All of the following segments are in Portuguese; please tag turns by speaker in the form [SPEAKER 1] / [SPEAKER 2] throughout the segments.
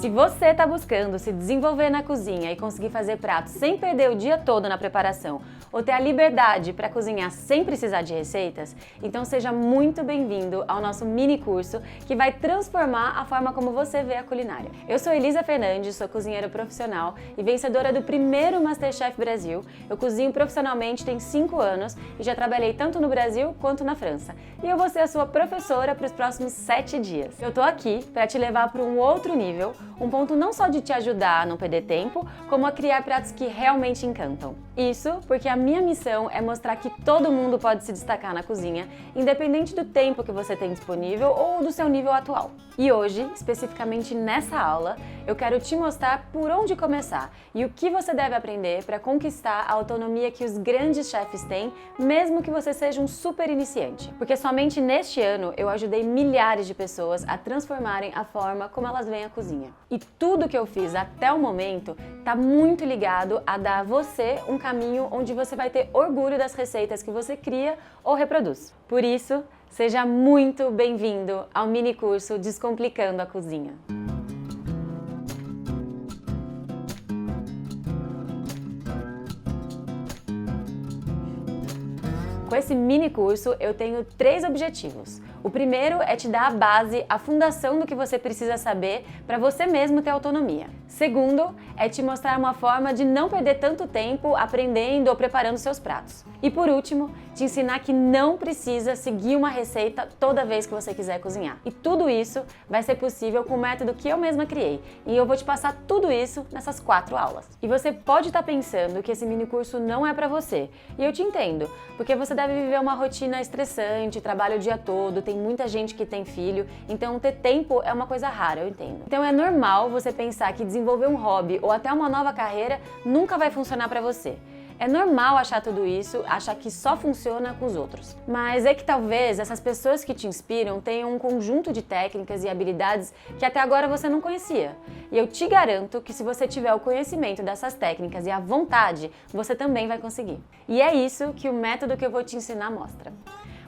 [SPEAKER 1] Se você está buscando se desenvolver na cozinha e conseguir fazer pratos sem perder o dia todo na preparação, ou ter a liberdade para cozinhar sem precisar de receitas, então seja muito bem-vindo ao nosso mini curso que vai transformar a forma como você vê a culinária. Eu sou Elisa Fernandes, sou cozinheira profissional e vencedora do primeiro MasterChef Brasil. Eu cozinho profissionalmente tem 5 anos e já trabalhei tanto no Brasil quanto na França. E eu vou ser a sua professora para os próximos 7 dias. Eu tô aqui para te levar para um outro nível, um ponto não só de te ajudar a não perder tempo, como a criar pratos que realmente encantam. Isso porque a minha missão é mostrar que todo mundo pode se destacar na cozinha, independente do tempo que você tem disponível ou do seu nível atual. E hoje, especificamente nessa aula, eu quero te mostrar por onde começar e o que você deve aprender para conquistar a autonomia que os grandes chefes têm, mesmo que você seja um super iniciante. Porque somente neste ano eu ajudei milhares de pessoas a transformarem a forma como elas veem a cozinha. E tudo que eu fiz até o momento está muito ligado a dar a você um caminho onde você vai ter orgulho das receitas que você cria ou reproduz. Por isso, seja muito bem-vindo ao mini curso Descomplicando a Cozinha. Com esse mini curso, eu tenho 3 objetivos. O primeiro é te dar a base, a fundação do que você precisa saber para você mesmo ter autonomia. Segundo, é te mostrar uma forma de não perder tanto tempo aprendendo ou preparando seus pratos. E por último, te ensinar que não precisa seguir uma receita toda vez que você quiser cozinhar. E tudo isso vai ser possível com o método que eu mesma criei. E eu vou te passar tudo isso nessas 4 aulas. E você pode estar pensando que esse mini curso não é para você. E eu te entendo, porque você deve viver uma rotina estressante, trabalha o dia todo, tem muita gente que tem filho, então ter tempo é uma coisa rara, eu entendo. Então é normal você pensar que desenvolver um hobby ou até uma nova carreira nunca vai funcionar para você. É normal achar tudo isso, achar que só funciona com os outros. Mas é que talvez essas pessoas que te inspiram tenham um conjunto de técnicas e habilidades que até agora você não conhecia. E eu te garanto que se você tiver o conhecimento dessas técnicas e a vontade, você também vai conseguir. E é isso que o método que eu vou te ensinar mostra.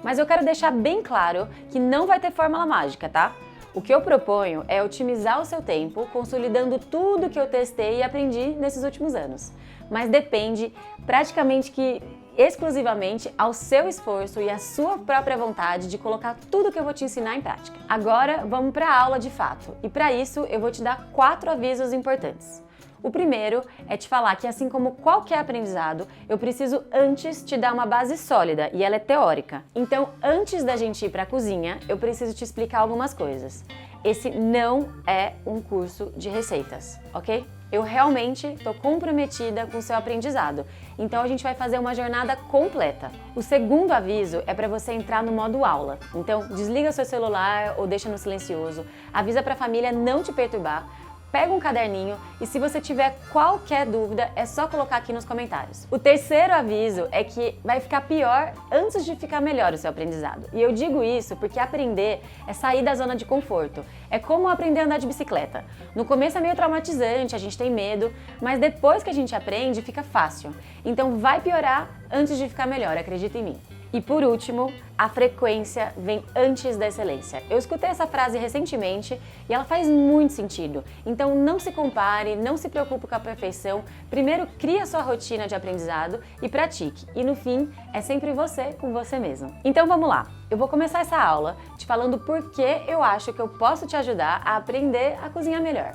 [SPEAKER 1] Mas eu quero deixar bem claro que não vai ter fórmula mágica, tá? O que eu proponho é otimizar o seu tempo, consolidando tudo que eu testei e aprendi nesses últimos anos. Mas depende praticamente que exclusivamente ao seu esforço e à sua própria vontade de colocar tudo que eu vou te ensinar em prática. Agora vamos para a aula de fato. E para isso eu vou te dar 4 avisos importantes. O primeiro é te falar que, assim como qualquer aprendizado, eu preciso antes te dar uma base sólida e ela é teórica. Então, antes da gente ir para a cozinha, eu preciso te explicar algumas coisas. Esse não é um curso de receitas, ok? Eu realmente estou comprometida com o seu aprendizado, então a gente vai fazer uma jornada completa. O segundo aviso é para você entrar no modo aula, então desliga seu celular ou deixa no silencioso, avisa para a família não te perturbar, pega um caderninho e se você tiver qualquer dúvida é só colocar aqui nos comentários. O terceiro aviso é que vai ficar pior antes de ficar melhor o seu aprendizado. E eu digo isso porque aprender é sair da zona de conforto. É como aprender a andar de bicicleta. No começo é meio traumatizante, a gente tem medo, mas depois que a gente aprende fica fácil. Então vai piorar antes de ficar melhor, acredita em mim. E por último, a frequência vem antes da excelência. Eu escutei essa frase recentemente e ela faz muito sentido. Então não se compare, não se preocupe com a perfeição. Primeiro crie a sua rotina de aprendizado e pratique. E no fim, é sempre você com você mesmo. Então vamos lá. Eu vou começar essa aula te falando por que eu acho que eu posso te ajudar a aprender a cozinhar melhor.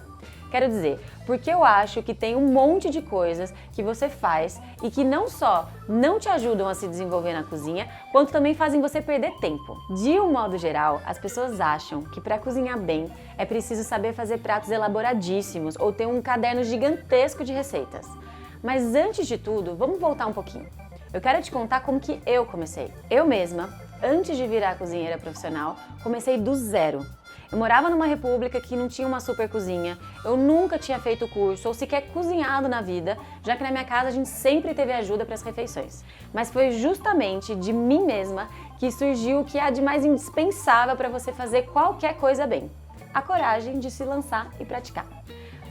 [SPEAKER 1] Quero dizer, porque eu acho que tem um monte de coisas que você faz e que não só não te ajudam a se desenvolver na cozinha, quanto também fazem você perder tempo. De um modo geral, as pessoas acham que para cozinhar bem é preciso saber fazer pratos elaboradíssimos ou ter um caderno gigantesco de receitas. Mas antes de tudo, vamos voltar um pouquinho. Eu quero te contar como que eu comecei. Eu mesma, antes de virar cozinheira profissional, comecei do zero. Eu morava numa república que não tinha uma super cozinha, eu nunca tinha feito curso ou sequer cozinhado na vida, já que na minha casa a gente sempre teve ajuda para as refeições. Mas foi justamente de mim mesma que surgiu o que há de mais indispensável para você fazer qualquer coisa bem: a coragem de se lançar e praticar.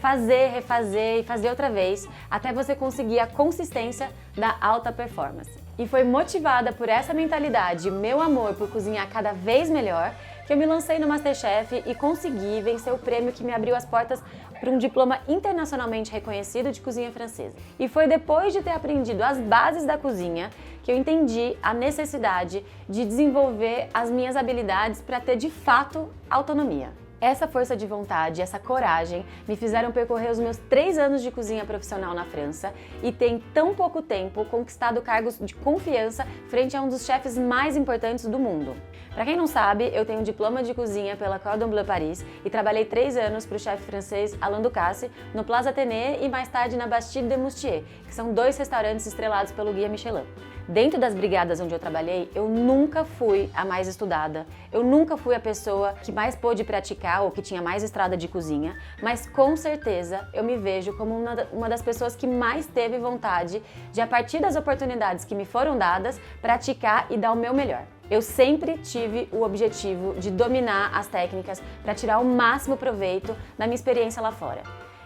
[SPEAKER 1] Fazer, refazer e fazer outra vez, até você conseguir a consistência da alta performance. E foi motivada por essa mentalidade e meu amor por cozinhar cada vez melhor que eu me lancei no MasterChef e consegui vencer o prêmio que me abriu as portas para um diploma internacionalmente reconhecido de cozinha francesa. E foi depois de ter aprendido as bases da cozinha que eu entendi a necessidade de desenvolver as minhas habilidades para ter de fato autonomia. Essa força de vontade, essa coragem me fizeram percorrer os meus 3 anos de cozinha profissional na França e ter em tão pouco tempo conquistado cargos de confiança frente a um dos chefes mais importantes do mundo. Para quem não sabe, eu tenho um diploma de cozinha pela Cordon Bleu Paris e trabalhei 3 anos para o chefe francês Alain Ducasse no Plaza Athénée e mais tarde na Bastide de Moustier, que são 2 restaurantes estrelados pelo Guia Michelin. Dentro das brigadas onde eu trabalhei, eu nunca fui a mais estudada, eu nunca fui a pessoa que mais pôde praticar ou que tinha mais estrada de cozinha, mas com certeza eu me vejo como uma das pessoas que mais teve vontade de, a partir das oportunidades que me foram dadas, praticar e dar o meu melhor. Eu sempre tive o objetivo de dominar as técnicas para tirar o máximo proveito da minha experiência lá fora.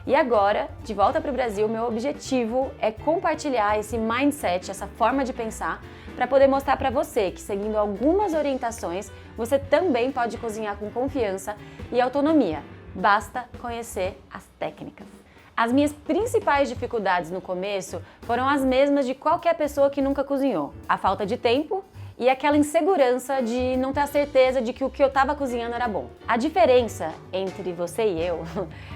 [SPEAKER 1] E agora, de volta para o Brasil, meu objetivo é compartilhar esse mindset, essa forma de pensar, para poder mostrar para você que, seguindo algumas orientações, você também pode cozinhar com confiança e autonomia. Basta conhecer as técnicas. As minhas principais dificuldades no começo foram as mesmas de qualquer pessoa que nunca cozinhou: a falta de tempo e aquela insegurança de não ter a certeza de que o que eu estava cozinhando era bom. A diferença entre você e eu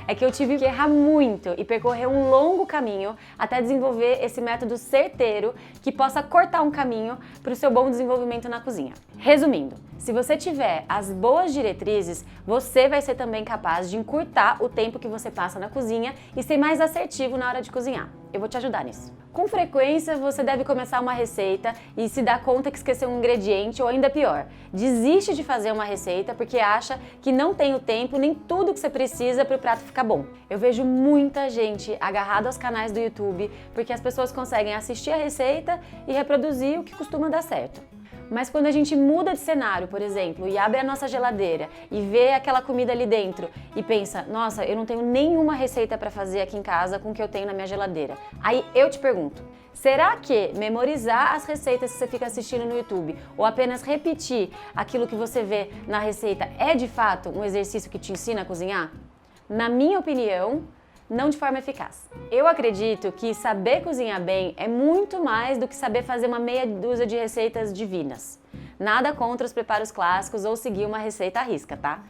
[SPEAKER 1] é que eu tive que errar muito e percorrer um longo caminho até desenvolver esse método certeiro que possa cortar um caminho para o seu bom desenvolvimento na cozinha. Resumindo, se você tiver as boas diretrizes, você vai ser também capaz de encurtar o tempo que você passa na cozinha e ser mais assertivo na hora de cozinhar. Eu vou te ajudar nisso. Com frequência, você deve começar uma receita e se dar conta que esqueceu um ingrediente, ou ainda pior, desiste de fazer uma receita porque acha que não tem o tempo nem tudo que você precisa para o prato ficar bom. Eu vejo muita gente agarrada aos canais do YouTube porque as pessoas conseguem assistir a receita e reproduzir o que costuma dar certo. Mas quando a gente muda de cenário, por exemplo, e abre a nossa geladeira e vê aquela comida ali dentro e pensa: nossa, eu não tenho nenhuma receita para fazer aqui em casa com o que eu tenho na minha geladeira. Aí eu te pergunto, será que memorizar as receitas que você fica assistindo no YouTube ou apenas repetir aquilo que você vê na receita é de fato um exercício que te ensina a cozinhar? Na minha opinião, não de forma eficaz. Eu acredito que saber cozinhar bem é muito mais do que saber fazer uma meia dúzia de receitas divinas. Nada contra os preparos clássicos ou seguir uma receita à risca, tá?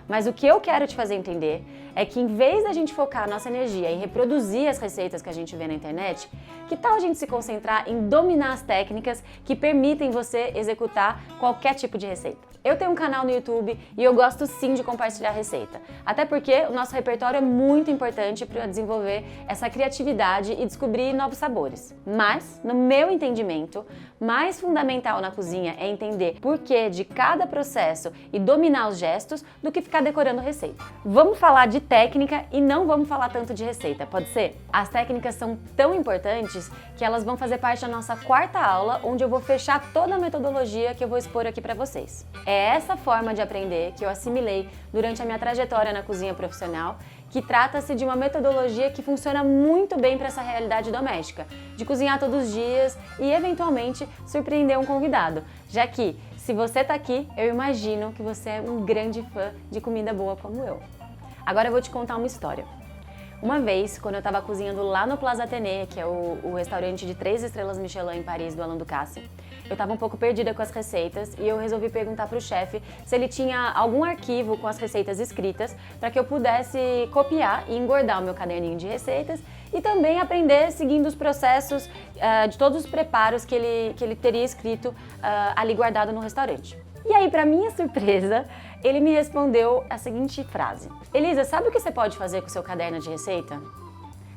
[SPEAKER 1] Mas o que eu quero te fazer entender é que, em vez da gente focar a nossa energia em reproduzir as receitas que a gente vê na internet, que tal a gente se concentrar em dominar as técnicas que permitem você executar qualquer tipo de receita? Eu tenho um canal no YouTube e eu gosto sim de compartilhar receita, até porque o nosso repertório é muito importante para desenvolver essa criatividade e descobrir novos sabores. Mas, no meu entendimento, mais fundamental na cozinha é entender porquê de cada processo e dominar os gestos do que ficar decorando receita. Vamos falar de técnica e não vamos falar tanto de receita, pode ser? As técnicas são tão importantes que elas vão fazer parte da nossa 4ª aula, onde eu vou fechar toda a metodologia que eu vou expor aqui para vocês. É essa forma de aprender que eu assimilei durante a minha trajetória na cozinha profissional, que trata-se de uma metodologia que funciona muito bem para essa realidade doméstica, de cozinhar todos os dias e, eventualmente, surpreender um convidado, já que, se você está aqui, eu imagino que você é um grande fã de comida boa como eu. Agora eu vou te contar uma história. Uma vez, quando eu estava cozinhando lá no Plaza Athénée, que é o restaurante de 3 estrelas Michelin em Paris, do Alain Ducasse, eu estava um pouco perdida com as receitas e eu resolvi perguntar para o chefe se ele tinha algum arquivo com as receitas escritas para que eu pudesse copiar e engordar o meu caderninho de receitas e também aprender seguindo os processos de todos os preparos que ele teria escrito ali guardado no restaurante. E aí, para minha surpresa, ele me respondeu a seguinte frase: Elisa, sabe o que você pode fazer com o seu caderno de receita?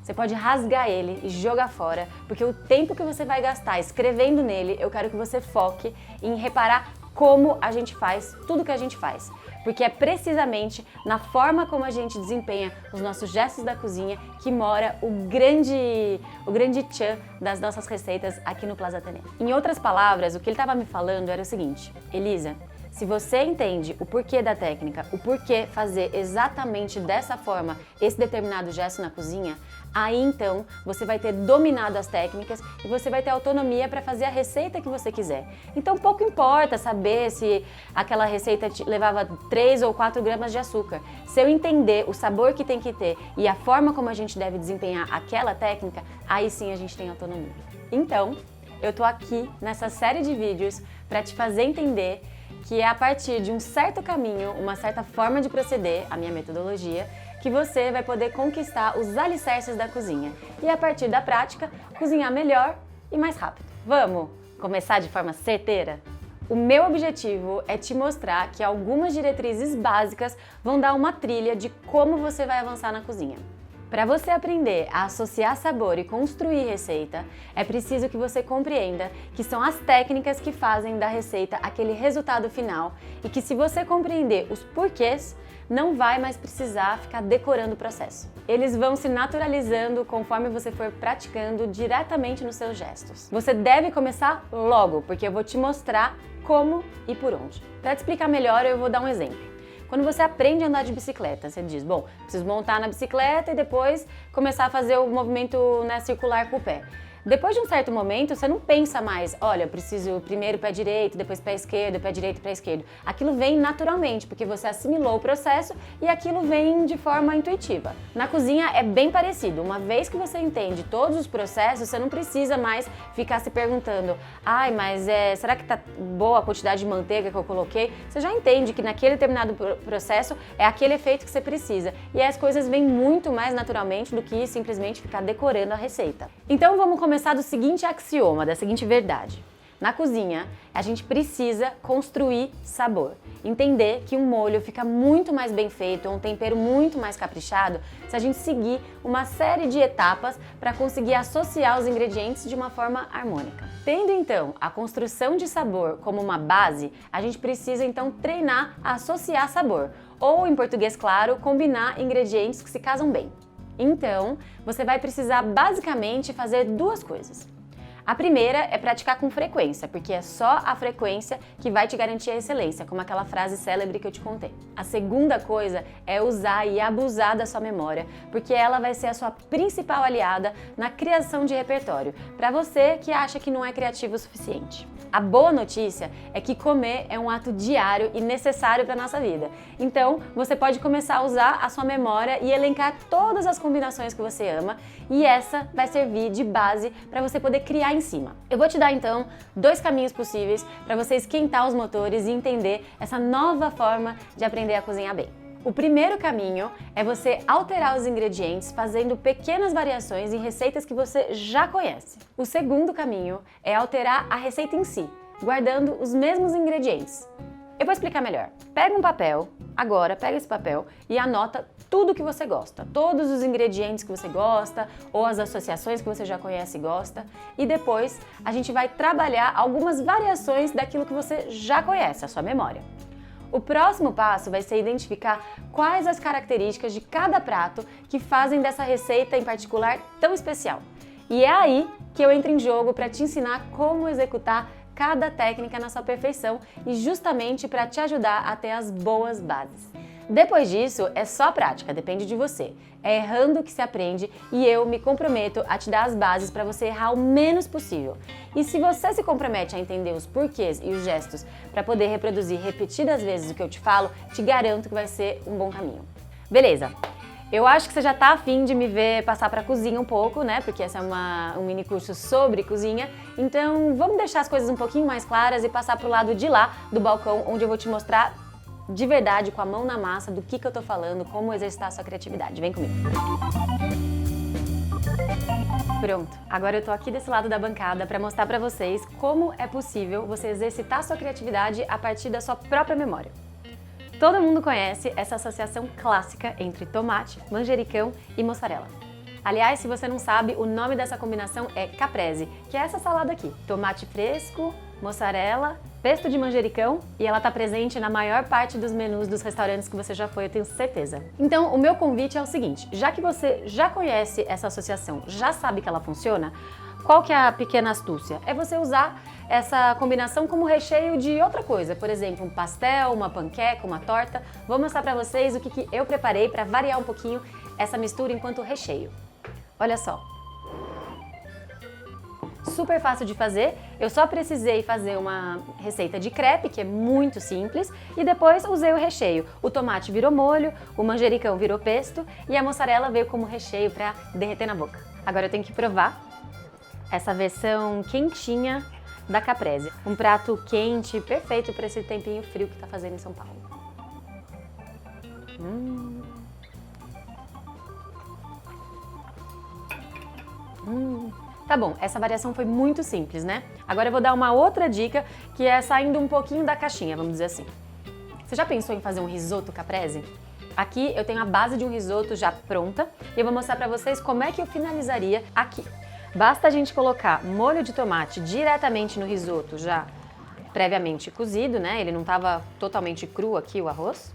[SPEAKER 1] Você pode rasgar ele e jogar fora, porque o tempo que você vai gastar escrevendo nele, eu quero que você foque em reparar como a gente faz tudo que a gente faz. Porque é precisamente na forma como a gente desempenha os nossos gestos da cozinha que mora o grande tchan das nossas receitas aqui no Plaza Athénée. Em outras palavras, o que ele estava me falando era o seguinte: Elisa, se você entende o porquê da técnica, o porquê fazer exatamente dessa forma esse determinado gesto na cozinha, aí então você vai ter dominado as técnicas e você vai ter autonomia para fazer a receita que você quiser. Então pouco importa saber se aquela receita levava 3 ou 4 gramas de açúcar. Se eu entender o sabor que tem que ter e a forma como a gente deve desempenhar aquela técnica, aí sim a gente tem autonomia. Então, eu tô aqui nessa série de vídeos para te fazer entender que é a partir de um certo caminho, uma certa forma de proceder, a minha metodologia, que você vai poder conquistar os alicerces da cozinha e a partir da prática, cozinhar melhor e mais rápido. Vamos começar de forma certeira? O meu objetivo é te mostrar que algumas diretrizes básicas vão dar uma trilha de como você vai avançar na cozinha. Para você aprender a associar sabor e construir receita, é preciso que você compreenda que são as técnicas que fazem da receita aquele resultado final e que se você compreender os porquês, não vai mais precisar ficar decorando o processo. Eles vão se naturalizando conforme você for praticando diretamente nos seus gestos. Você deve começar logo, porque eu vou te mostrar como e por onde. Para te explicar melhor, eu vou dar um exemplo. Quando você aprende a andar de bicicleta, você diz, bom, preciso montar na bicicleta e depois começar a fazer o movimento, né, circular com o pé. Depois de um certo momento, você não pensa mais, olha, eu preciso primeiro pé direito, depois pé esquerdo, pé direito, pé esquerdo. Aquilo vem naturalmente, porque você assimilou o processo e aquilo vem de forma intuitiva. Na cozinha é bem parecido. Uma vez que você entende todos os processos, você não precisa mais ficar se perguntando, ai, mas será que tá boa a quantidade de manteiga que eu coloquei? Você já entende que naquele determinado processo é aquele efeito que você precisa. E as coisas vêm muito mais naturalmente do que simplesmente ficar decorando a receita. Então vamos começar do seguinte axioma, da seguinte verdade. Na cozinha, a gente precisa construir sabor. Entender que um molho fica muito mais bem feito, um tempero muito mais caprichado, se a gente seguir uma série de etapas para conseguir associar os ingredientes de uma forma harmônica. Tendo então a construção de sabor como uma base, a gente precisa então treinar a associar sabor, ou em português claro, combinar ingredientes que se casam bem. Então, você vai precisar basicamente fazer duas coisas. A primeira é praticar com frequência, porque é só a frequência que vai te garantir a excelência, como aquela frase célebre que eu te contei. A segunda coisa é usar e abusar da sua memória, porque ela vai ser a sua principal aliada na criação de repertório, para você que acha que não é criativo o suficiente. A boa notícia é que comer é um ato diário e necessário para a nossa vida. Então, você pode começar a usar a sua memória e elencar todas as combinações que você ama, e essa vai servir de base para você poder criar em cima. Eu vou te dar então 2 caminhos possíveis para você esquentar os motores e entender essa nova forma de aprender a cozinhar bem. O primeiro caminho é você alterar os ingredientes fazendo pequenas variações em receitas que você já conhece. O segundo caminho é alterar a receita em si, guardando os mesmos ingredientes. Eu vou explicar melhor. Pega um papel, agora pega esse papel e anota tudo que você gosta, todos os ingredientes que você gosta ou as associações que você já conhece e gosta, e depois a gente vai trabalhar algumas variações daquilo que você já conhece, a sua memória. O próximo passo vai ser identificar quais as características de cada prato que fazem dessa receita em particular tão especial. E é aí que eu entro em jogo para te ensinar como executar cada técnica na sua perfeição e justamente para te ajudar a ter as boas bases. Depois disso, é só prática, depende de você. É errando que se aprende e eu me comprometo a te dar as bases para você errar o menos possível. E se você se compromete a entender os porquês e os gestos para poder reproduzir repetidas vezes o que eu te falo, te garanto que vai ser um bom caminho. Beleza? Eu acho que você já tá afim de me ver passar para cozinha um pouco, né? Porque esse é um mini curso sobre cozinha. Então, vamos deixar as coisas um pouquinho mais claras e passar pro lado de lá do balcão, onde eu vou te mostrar de verdade, com a mão na massa, do que eu tô falando, como exercitar a sua criatividade. Vem comigo. Pronto, agora eu tô aqui desse lado da bancada para mostrar para vocês como é possível você exercitar a sua criatividade a partir da sua própria memória. Todo mundo conhece essa associação clássica entre tomate, manjericão e mussarela. Aliás, se você não sabe, o nome dessa combinação é caprese, que é essa salada aqui. Tomate fresco, mussarela, pesto de manjericão, e ela está presente na maior parte dos menus dos restaurantes que você já foi, eu tenho certeza. Então, o meu convite é o seguinte, já que você já conhece essa associação, já sabe que ela funciona, Qual que é a pequena astúcia? É você usar essa combinação como recheio de outra coisa, por exemplo, um pastel, uma panqueca, uma torta. Vou mostrar para vocês o que eu preparei para variar um pouquinho essa mistura enquanto recheio. Olha só. Super fácil de fazer, eu só precisei fazer uma receita de crepe, que é muito simples, e depois usei o recheio. O tomate virou molho, o manjericão virou pesto e a mussarela veio como recheio para derreter na boca. Agora eu tenho que provar essa versão quentinha da caprese. Um prato quente, perfeito para esse tempinho frio que tá fazendo em São Paulo. Tá bom, essa variação foi muito simples, né? Agora eu vou dar uma outra dica, que é saindo um pouquinho da caixinha, vamos dizer assim. Você já pensou em fazer um risoto caprese? Aqui eu tenho a base de um risoto já pronta e eu vou mostrar pra vocês como é que eu finalizaria aqui. Basta a gente colocar molho de tomate diretamente no risoto já previamente cozido, né? Ele não estava totalmente cru aqui, o arroz.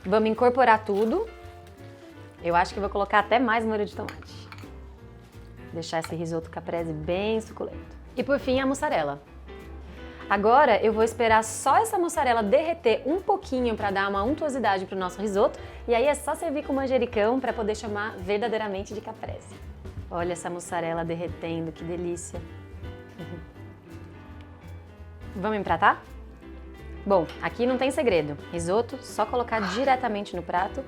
[SPEAKER 1] Vamos incorporar tudo. Eu acho que vou colocar até mais molho de tomate. Deixar esse risoto caprese bem suculento. E por fim a mussarela. Agora eu vou esperar só essa mussarela derreter um pouquinho para dar uma untuosidade para o nosso risoto. E aí é só servir com manjericão para poder chamar verdadeiramente de caprese. Olha essa mussarela derretendo, que delícia. Vamos empratar? Bom, aqui não tem segredo. Risoto, só colocar diretamente no prato.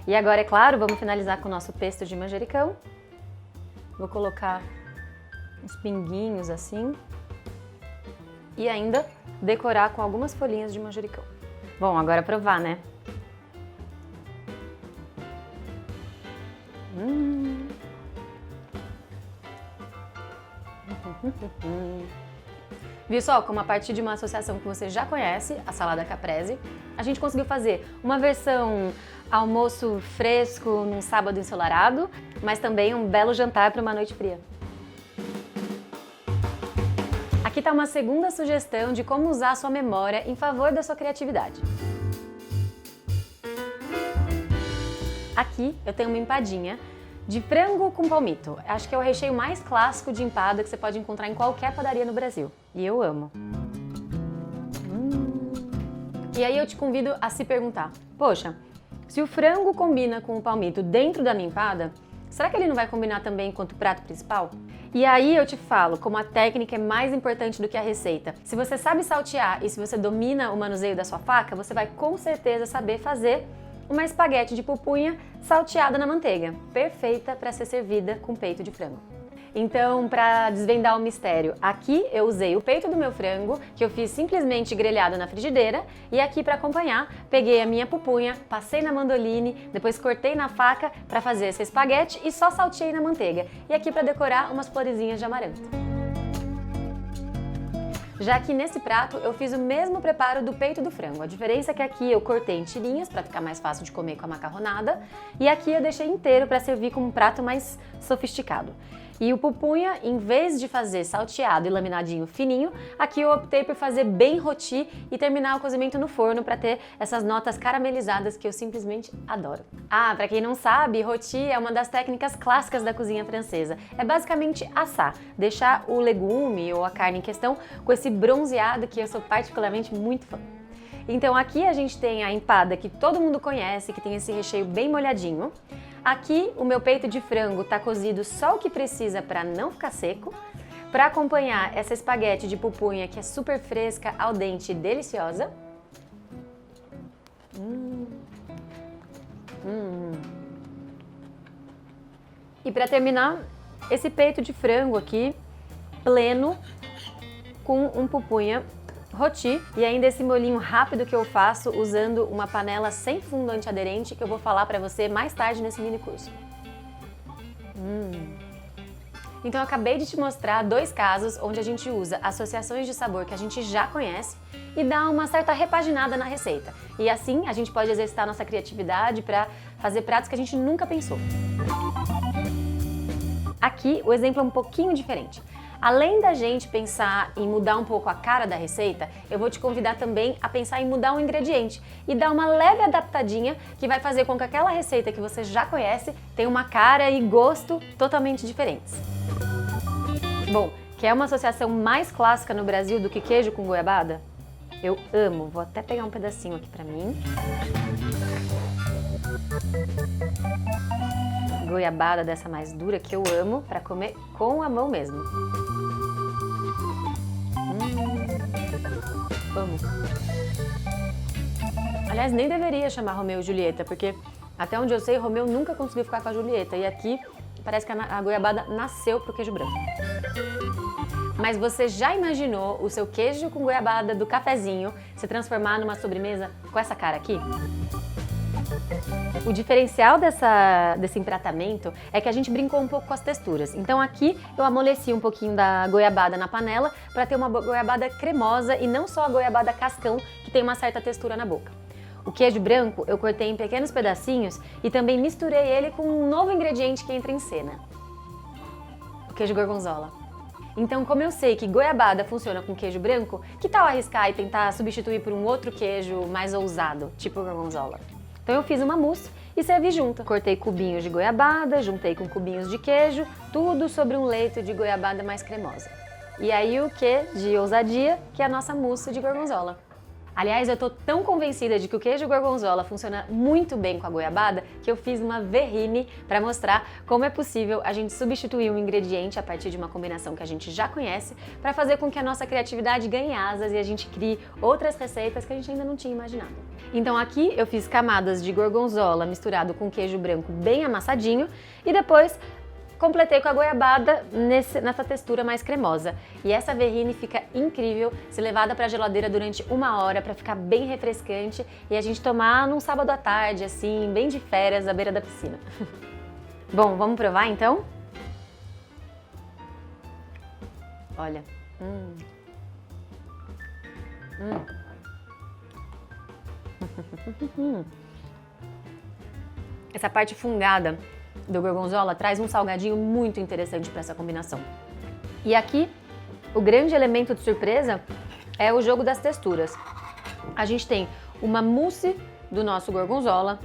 [SPEAKER 1] E agora, é claro, vamos finalizar com o nosso pesto de manjericão. Vou colocar uns pinguinhos assim. E ainda decorar com algumas folhinhas de manjericão. Bom, agora provar, né? Viu só como a partir de uma associação que você já conhece, a salada caprese, a gente conseguiu fazer uma versão almoço fresco num sábado ensolarado, mas também um belo jantar para uma noite fria. Aqui está uma segunda sugestão de como usar a sua memória em favor da sua criatividade. Aqui eu tenho uma empadinha de frango com palmito. Acho que é o recheio mais clássico de empada que você pode encontrar em qualquer padaria no Brasil. E eu amo. E aí eu te convido a se perguntar, poxa, se o frango combina com o palmito dentro da minha empada, será que ele não vai combinar também enquanto prato principal? E aí eu te falo como a técnica é mais importante do que a receita. Se você sabe saltear e se você domina o manuseio da sua faca, você vai com certeza saber fazer uma espaguete de pupunha salteada na manteiga, perfeita para ser servida com peito de frango. Então, para desvendar o mistério, aqui eu usei o peito do meu frango, que eu fiz simplesmente grelhado na frigideira, e aqui para acompanhar, peguei a minha pupunha, passei na mandoline, depois cortei na faca para fazer esse espaguete e só salteei na manteiga. E aqui para decorar umas florezinhas de amaranto. Já que nesse prato eu fiz o mesmo preparo do peito do frango. A diferença é que aqui eu cortei em tirinhas para ficar mais fácil de comer com a macarronada, e aqui eu deixei inteiro para servir como um prato mais sofisticado. E o pupunha, em vez de fazer salteado e laminadinho fininho, aqui eu optei por fazer bem rôti e terminar o cozimento no forno para ter essas notas caramelizadas que eu simplesmente adoro. Ah, para quem não sabe, rôti é uma das técnicas clássicas da cozinha francesa. É basicamente assar, deixar o legume ou a carne em questão com esse bronzeado que eu sou particularmente muito fã. Então aqui a gente tem a empada que todo mundo conhece, que tem esse recheio bem molhadinho. Aqui o meu peito de frango tá cozido só o que precisa para não ficar seco. Para acompanhar essa espaguete de pupunha que é super fresca, al dente e deliciosa. E para terminar, esse peito de frango aqui, pleno, com um pupunha rôti e ainda esse molhinho rápido que eu faço usando uma panela sem fundo antiaderente que eu vou falar para você mais tarde nesse mini curso. Então eu acabei de te mostrar dois casos onde a gente usa associações de sabor que a gente já conhece e dá uma certa repaginada na receita. E assim a gente pode exercitar nossa criatividade para fazer pratos que a gente nunca pensou. Aqui o exemplo é um pouquinho diferente. Além da gente pensar em mudar um pouco a cara da receita, eu vou te convidar também a pensar em mudar um ingrediente e dar uma leve adaptadinha que vai fazer com que aquela receita que você já conhece tenha uma cara e gosto totalmente diferentes. Bom, quer uma associação mais clássica no Brasil do que queijo com goiabada? Eu amo, vou até pegar um pedacinho aqui pra mim. Goiabada dessa mais dura que eu amo pra comer com a mão mesmo. Amo. Aliás, nem deveria chamar Romeu e Julieta, porque até onde eu sei, Romeu nunca conseguiu ficar com a Julieta. E aqui parece que a goiabada nasceu pro queijo branco. Mas você já imaginou o seu queijo com goiabada do cafezinho se transformar numa sobremesa com essa cara aqui? O diferencial desse empratamento é que a gente brincou um pouco com as texturas. Então aqui eu amoleci um pouquinho da goiabada na panela para ter uma goiabada cremosa e não só a goiabada cascão, que tem uma certa textura na boca. O queijo branco eu cortei em pequenos pedacinhos e também misturei ele com um novo ingrediente que entra em cena: o queijo gorgonzola. Então, como eu sei que goiabada funciona com queijo branco, que tal arriscar e tentar substituir por um outro queijo mais ousado, tipo gorgonzola? Então eu fiz uma mousse e servi junto. Cortei cubinhos de goiabada, juntei com cubinhos de queijo, tudo sobre um leito de goiabada mais cremosa. E aí o que de ousadia, que é a nossa mousse de gorgonzola. Aliás, eu tô tão convencida de que o queijo gorgonzola funciona muito bem com a goiabada que eu fiz uma verrine para mostrar como é possível a gente substituir um ingrediente a partir de uma combinação que a gente já conhece para fazer com que a nossa criatividade ganhe asas e a gente crie outras receitas que a gente ainda não tinha imaginado. Então aqui eu fiz camadas de gorgonzola misturado com queijo branco bem amassadinho e depois completei com a goiabada nessa textura mais cremosa. E essa verrine fica incrível se levada para a geladeira durante 1 hora para ficar bem refrescante e a gente tomar num sábado à tarde, assim, bem de férias, à beira da piscina. Bom, vamos provar então? Olha. Essa parte fungada do gorgonzola traz um salgadinho muito interessante para essa combinação. E aqui, o grande elemento de surpresa é o jogo das texturas. A gente tem uma mousse do nosso gorgonzola,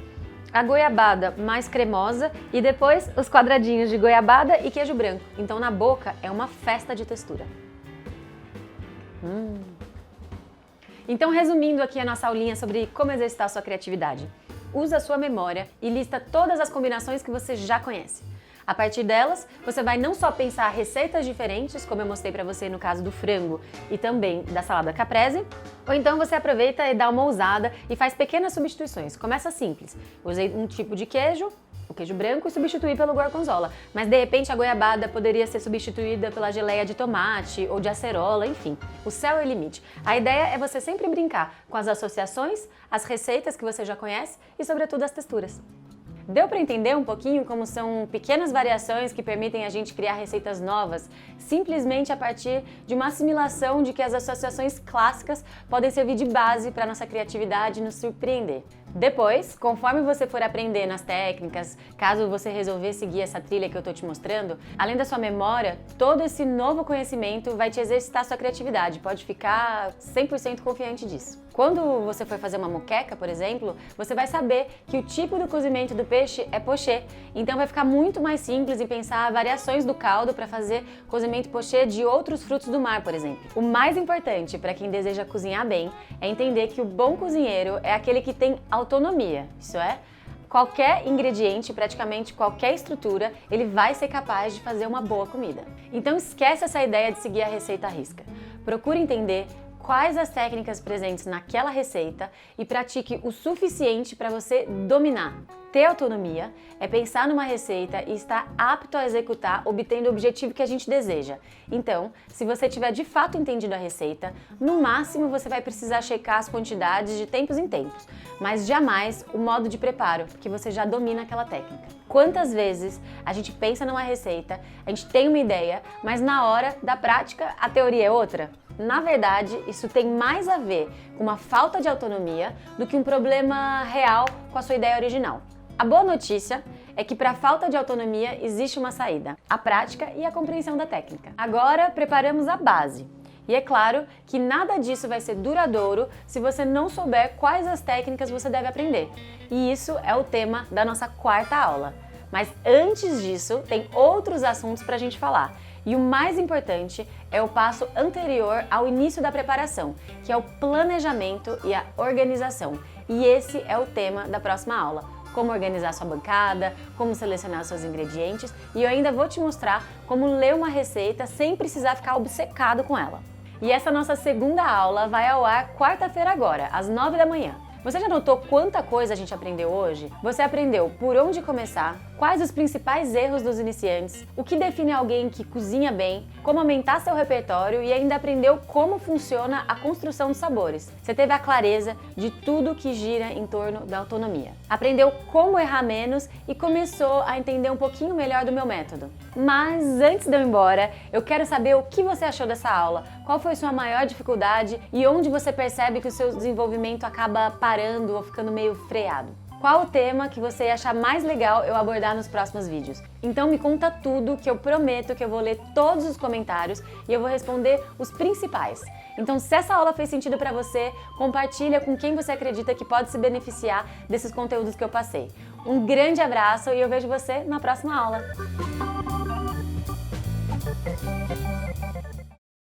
[SPEAKER 1] a goiabada mais cremosa e depois os quadradinhos de goiabada e queijo branco. Então na boca é uma festa de textura. Então, resumindo aqui a nossa aulinha sobre como exercitar a sua criatividade. Usa a sua memória e lista todas as combinações que você já conhece. A partir delas, você vai não só pensar receitas diferentes, como eu mostrei para você no caso do frango e também da salada caprese, ou então você aproveita e dá uma ousada e faz pequenas substituições. Começa simples. Usei um tipo de queijo, o queijo branco, e substituí pelo gorgonzola. Mas de repente a goiabada poderia ser substituída pela geleia de tomate ou de acerola, enfim. O céu é o limite. A ideia é você sempre brincar com as associações, as receitas que você já conhece e, sobretudo, as texturas. Deu para entender um pouquinho como são pequenas variações que permitem a gente criar receitas novas, simplesmente a partir de uma assimilação de que as associações clássicas podem servir de base para a nossa criatividade e nos surpreender. Depois, conforme você for aprendendo as técnicas, caso você resolver seguir essa trilha que eu estou te mostrando, além da sua memória, todo esse novo conhecimento vai te exercitar sua criatividade, pode ficar 100% confiante disso. Quando você for fazer uma moqueca, por exemplo, você vai saber que o tipo do cozimento do peixe é pochê, então vai ficar muito mais simples em pensar variações do caldo para fazer cozimento pochê de outros frutos do mar, por exemplo. O mais importante para quem deseja cozinhar bem é entender que o bom cozinheiro é aquele que tem autonomia, isso é, qualquer ingrediente, praticamente qualquer estrutura, ele vai ser capaz de fazer uma boa comida. Então esquece essa ideia de seguir a receita à risca. Procure entender quais as técnicas presentes naquela receita e pratique o suficiente para você dominar. Ter autonomia é pensar numa receita e estar apto a executar, obtendo o objetivo que a gente deseja. Então, se você tiver de fato entendido a receita, no máximo você vai precisar checar as quantidades de tempos em tempos, mas jamais o modo de preparo, porque você já domina aquela técnica. Quantas vezes a gente pensa numa receita, a gente tem uma ideia, mas na hora da prática a teoria é outra? Na verdade, isso tem mais a ver com uma falta de autonomia do que um problema real com a sua ideia original. A boa notícia é que para a falta de autonomia existe uma saída: a prática e a compreensão da técnica. Agora preparamos a base. E é claro que nada disso vai ser duradouro se você não souber quais as técnicas você deve aprender. E isso é o tema da nossa quarta aula. Mas antes disso, tem outros assuntos para a gente falar. E o mais importante é o passo anterior ao início da preparação, que é o planejamento e a organização. E esse é o tema da próxima aula: como organizar sua bancada, como selecionar seus ingredientes, e eu ainda vou te mostrar como ler uma receita sem precisar ficar obcecado com ela. E essa nossa segunda aula vai ao ar quarta-feira agora, às 9 da manhã. Você já notou quanta coisa a gente aprendeu hoje? Você aprendeu por onde começar, quais os principais erros dos iniciantes, o que define alguém que cozinha bem, como aumentar seu repertório e ainda aprendeu como funciona a construção dos sabores. Você teve a clareza de tudo que gira em torno da autonomia. Aprendeu como errar menos e começou a entender um pouquinho melhor do meu método. Mas antes de eu ir embora, eu quero saber o que você achou dessa aula, qual foi sua maior dificuldade e onde você percebe que o seu desenvolvimento acaba parando ou ficando meio freado. Qual o tema que você ia achar mais legal eu abordar nos próximos vídeos? Então me conta tudo, que eu prometo que eu vou ler todos os comentários e eu vou responder os principais. Então, se essa aula fez sentido para você, compartilha com quem você acredita que pode se beneficiar desses conteúdos que eu passei. Um grande abraço e eu vejo você na próxima aula.